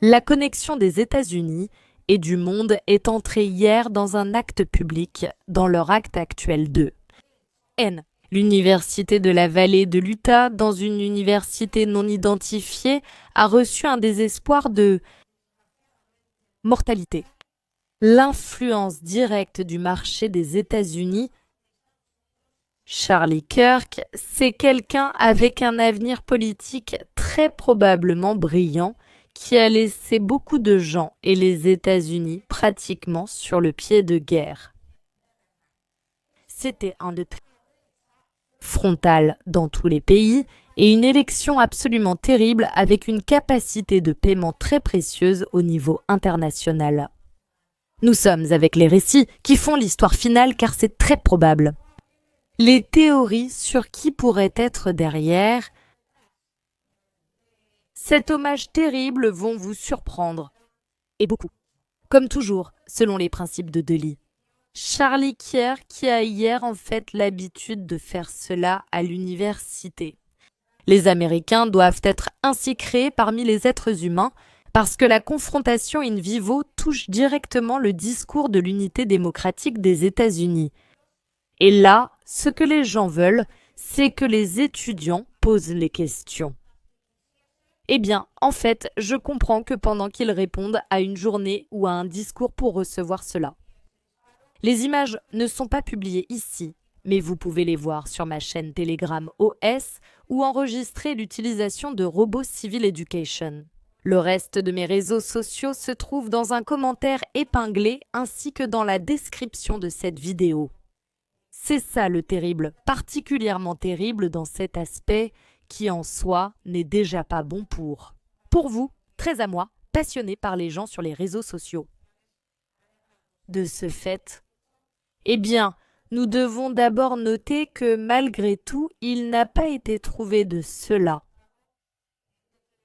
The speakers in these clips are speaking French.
La connexion des États-Unis et du monde est entrée hier dans un acte public, dans leur acte actuel 2. N. L'Université de la Vallée de l'Utah, dans une université non identifiée, a reçu un désespoir de mortalité. L'influence directe du marché des États-Unis. Charlie Kirk, c'est quelqu'un avec un avenir politique très probablement brillant qui a laissé beaucoup de gens et les États-Unis pratiquement sur le pied de guerre. C'était un de frontal dans tous les pays et une élection absolument terrible avec une capacité de paiement très précieuse au niveau international. Nous sommes avec les récits qui font l'histoire finale car c'est très probable. Les théories sur qui pourrait être derrière cet hommage terrible vont vous surprendre. Et beaucoup. Comme toujours, selon les principes de Dely. Charlie Kirk qui a hier en fait l'habitude de faire cela à l'université. Les Américains doivent être ainsi créés parmi les êtres humains parce que la confrontation in vivo touche directement le discours de l'unité démocratique des États-Unis. Et là, ce que les gens veulent, c'est que les étudiants posent les questions. Eh bien, en fait, je comprends que pendant qu'ils répondent à une journée ou à un discours pour recevoir cela. Les images ne sont pas publiées ici, mais vous pouvez les voir sur ma chaîne Telegram OS ou enregistrer l'utilisation de Robots Civil Education. Le reste de mes réseaux sociaux se trouve dans un commentaire épinglé ainsi que dans la description de cette vidéo. C'est ça le terrible, particulièrement terrible dans cet aspect qui en soi n'est déjà pas bon pour vous, très à moi, passionné par les gens sur les réseaux sociaux. De ce fait, eh bien, nous devons d'abord noter que malgré tout, il n'a pas été trouvé de cela.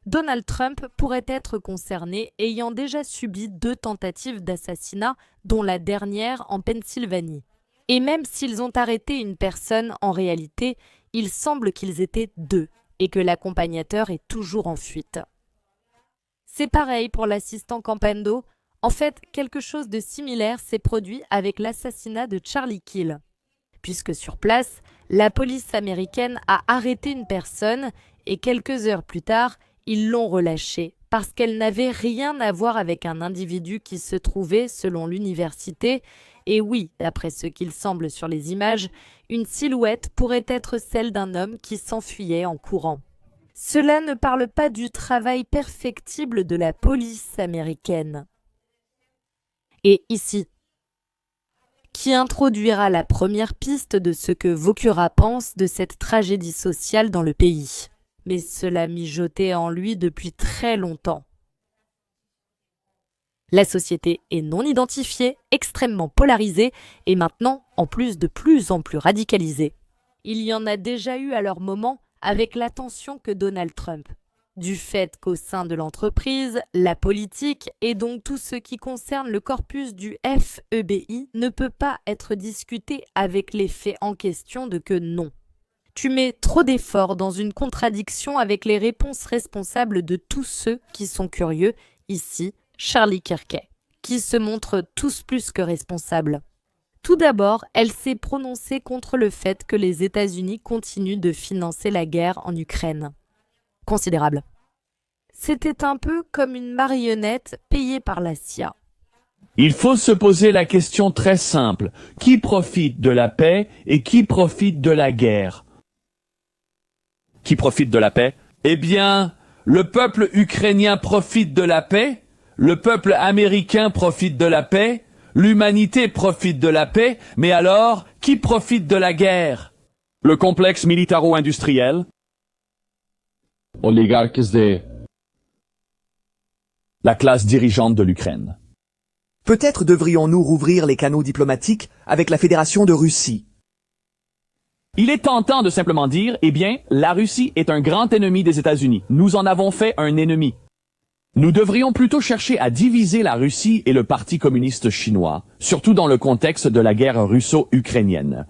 Donald Trump pourrait être concerné ayant déjà subi 2 tentatives d'assassinat, dont la dernière en Pennsylvanie. Et même s'ils ont arrêté une personne, en réalité, il semble qu'ils étaient 2 et que l'accompagnateur est toujours en fuite. C'est pareil pour l'assistant Campendo. En fait, quelque chose de similaire s'est produit avec l'assassinat de Charlie Kill. Puisque sur place, la police américaine a arrêté une personne et quelques heures plus tard, ils l'ont relâchée parce qu'elle n'avait rien à voir avec un individu qui se trouvait, selon l'université, et oui, d'après ce qu'il semble sur les images, une silhouette pourrait être celle d'un homme qui s'enfuyait en courant. Cela ne parle pas du travail perfectible de la police américaine. Et ici, qui introduira la première piste de ce que Vokura pense de cette tragédie sociale dans le pays. Mais cela mijotait en lui depuis très longtemps. La société est non identifiée, extrêmement polarisée et maintenant, en plus en plus radicalisée. Il y en a déjà eu à leur moment avec l'attention que Donald Trump. Du fait qu'au sein de l'entreprise, la politique et donc tout ce qui concerne le corpus du FBI ne peut pas être discuté avec les faits en question de que non. Tu mets trop d'efforts dans une contradiction avec les réponses responsables de tous ceux qui sont curieux, ici, Charlie Kirk, qui se montrent tous plus que responsables. Tout d'abord, elle s'est prononcée contre le fait que les États-Unis continuent de financer la guerre en Ukraine. Considérable. C'était un peu comme une marionnette payée par la CIA. Il faut se poser la question très simple. Qui profite de la paix et qui profite de la guerre? Qui profite de la paix? Eh bien, le peuple ukrainien profite de la paix, le peuple américain profite de la paix, l'humanité profite de la paix, mais alors, qui profite de la guerre? Le complexe militaro-industriel, oligarques de la classe dirigeante de l'Ukraine. Peut-être devrions-nous rouvrir les canaux diplomatiques avec la Fédération de Russie. Il est tentant de simplement dire, eh bien, la Russie est un grand ennemi des États-Unis. Nous en avons fait un ennemi. Nous devrions plutôt chercher à diviser la Russie et le Parti communiste chinois, surtout dans le contexte de la guerre russo-ukrainienne.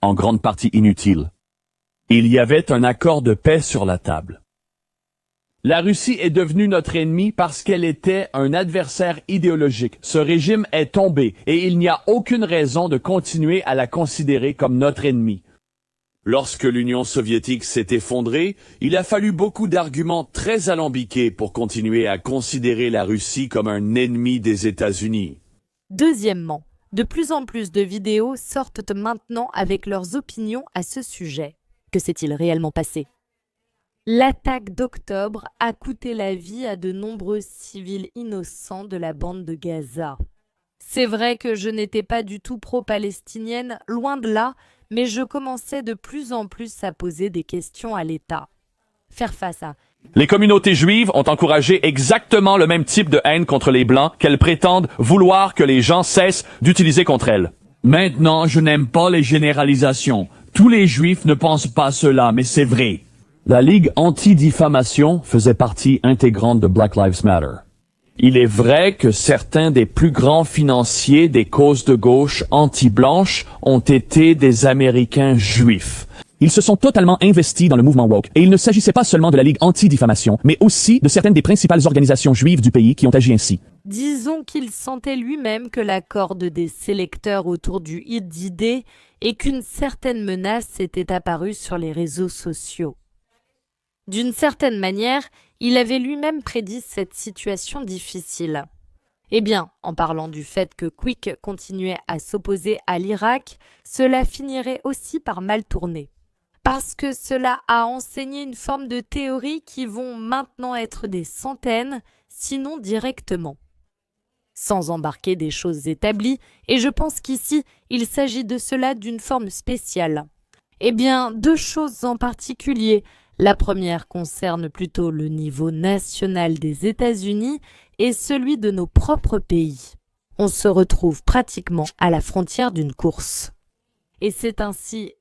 En grande partie inutile. Il y avait un accord de paix sur la table. La Russie est devenue notre ennemi parce qu'elle était un adversaire idéologique. Ce régime est tombé et il n'y a aucune raison de continuer à la considérer comme notre ennemi. Lorsque l'Union soviétique s'est effondrée, il a fallu beaucoup d'arguments très alambiqués pour continuer à considérer la Russie comme un ennemi des États-Unis. Deuxièmement, de plus en plus de vidéos sortent maintenant avec leurs opinions à ce sujet. Que s'est-il réellement passé? L'attaque d'octobre a coûté la vie à de nombreux civils innocents de la bande de Gaza. C'est vrai que je n'étais pas du tout pro-palestinienne, loin de là, mais je commençais de plus en plus à poser des questions à l'État. Faire face à Les communautés juives ont encouragé exactement le même type de haine contre les Blancs qu'elles prétendent vouloir que les gens cessent d'utiliser contre elles. Maintenant, je n'aime pas les généralisations. Tous les Juifs ne pensent pas cela, mais c'est vrai. La Ligue anti-diffamation faisait partie intégrante de Black Lives Matter. Il est vrai que certains des plus grands financiers des causes de gauche anti-blanches ont été des Américains juifs. Ils se sont totalement investis dans le mouvement woke, et il ne s'agissait pas seulement de la Ligue anti-diffamation, mais aussi de certaines des principales organisations juives du pays qui ont agi ainsi. Disons qu'il sentait lui-même que la corde des sélecteurs autour du hit d'idées et qu'une certaine menace était apparue sur les réseaux sociaux. D'une certaine manière, il avait lui-même prédit cette situation difficile. Eh bien, en parlant du fait que Quick continuait à s'opposer à l'Irak, cela finirait aussi par mal tourner. Parce que cela a enseigné une forme de théorie qui vont maintenant être des centaines, sinon directement. Sans embarquer des choses établies, et je pense qu'ici, il s'agit de cela d'une forme spéciale. Eh bien, deux choses en particulier. La première concerne plutôt le niveau national des États-Unis et celui de nos propres pays. On se retrouve pratiquement à la frontière d'une course. Et c'est ainsi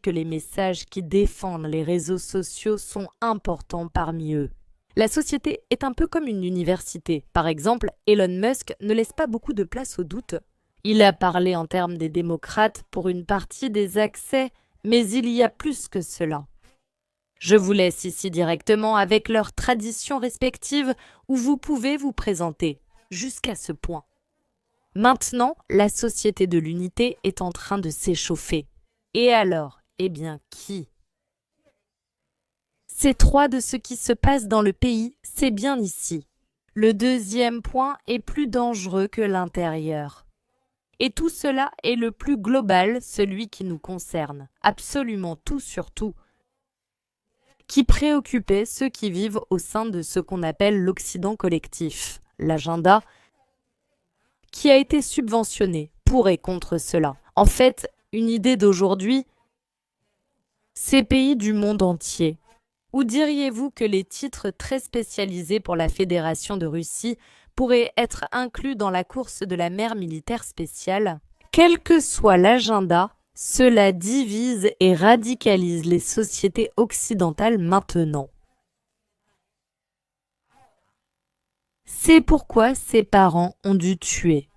que les messages qui défendent les réseaux sociaux sont importants parmi eux. La société est un peu comme une université. Par exemple, Elon Musk ne laisse pas beaucoup de place au doute. Il a parlé en termes des démocrates pour une partie des accès, mais il y a plus que cela. Je vous laisse ici directement avec leurs traditions respectives où vous pouvez vous présenter jusqu'à ce point. Maintenant, la société de l'unité est en train de s'échauffer. Et alors, eh bien, qui? C'est trois de ce qui se passe dans le pays, c'est bien ici. Le deuxième point est plus dangereux que l'intérieur. Et tout cela est le plus global, celui qui nous concerne, absolument tout sur tout, qui préoccupait ceux qui vivent au sein de ce qu'on appelle l'Occident collectif, l'agenda, qui a été subventionné pour et contre cela. En fait, une idée d'aujourd'hui, ces pays du monde entier. Ou diriez-vous que les titres très spécialisés pour la Fédération de Russie pourraient être inclus dans la course de la mer militaire spéciale? Quel que soit l'agenda, cela divise et radicalise les sociétés occidentales maintenant. C'est pourquoi ses parents ont dû tuer.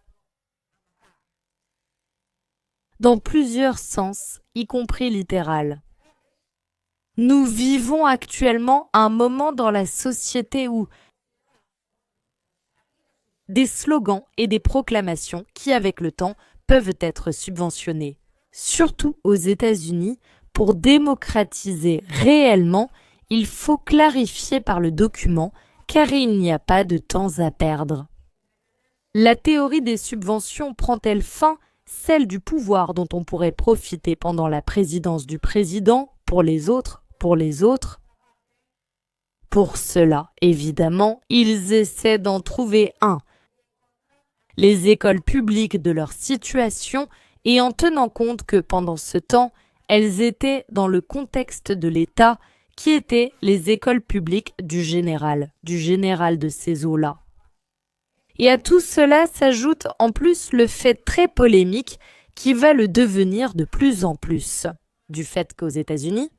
Dans plusieurs sens, y compris littéral. Nous vivons actuellement un moment dans la société où des slogans et des proclamations qui, avec le temps, peuvent être subventionnés, surtout aux États-Unis, pour démocratiser réellement, il faut clarifier par le document, car il n'y a pas de temps à perdre. La théorie des subventions prend-elle fin, celle du pouvoir dont on pourrait profiter pendant la présidence du président, pour les autres? Pour cela, évidemment, ils essaient d'en trouver un. Les écoles publiques de leur situation et en tenant compte que pendant ce temps, elles étaient dans le contexte de l'État qui étaient les écoles publiques du général de ces eaux-là. Et à tout cela s'ajoute en plus le fait très polémique qui va le devenir de plus en plus, du fait qu'aux États-Unis,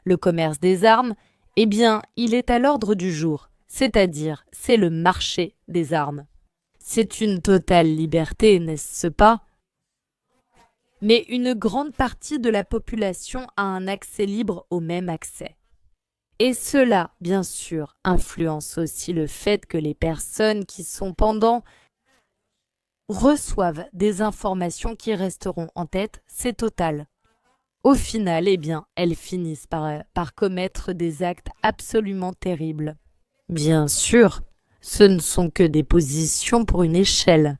le commerce des armes, eh bien, il est à l'ordre du jour, c'est-à-dire c'est le marché des armes. C'est une totale liberté, n'est-ce pas? Mais une grande partie de la population a un accès libre au même accès. Et cela, bien sûr, influence aussi le fait que les personnes qui sont pendant reçoivent des informations qui resteront en tête, c'est total. Au final, eh bien, elles finissent par commettre des actes absolument terribles. Bien sûr, ce ne sont que des positions pour une échelle.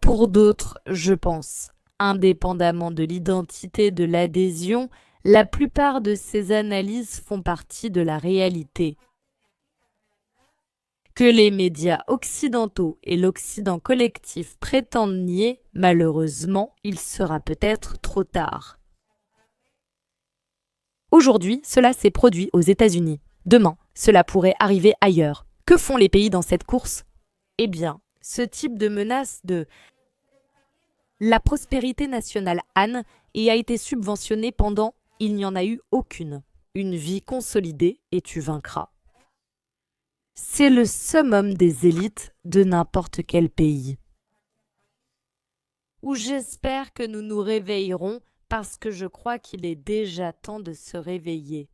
Pour d'autres, je pense, indépendamment de l'identité de l'adhésion, la plupart de ces analyses font partie de la réalité. Que les médias occidentaux et l'Occident collectif prétendent nier, malheureusement, il sera peut-être trop tard. Aujourd'hui, cela s'est produit aux États-Unis. Demain, cela pourrait arriver ailleurs. Que font les pays dans cette course? Eh bien, ce type de menace de la prospérité nationale Anne et a été subventionné pendant il n'y en a eu aucune. Une vie consolidée et tu vaincras. C'est le summum des élites de n'importe quel pays. Où j'espère que nous nous réveillerons parce que je crois qu'il est déjà temps de se réveiller.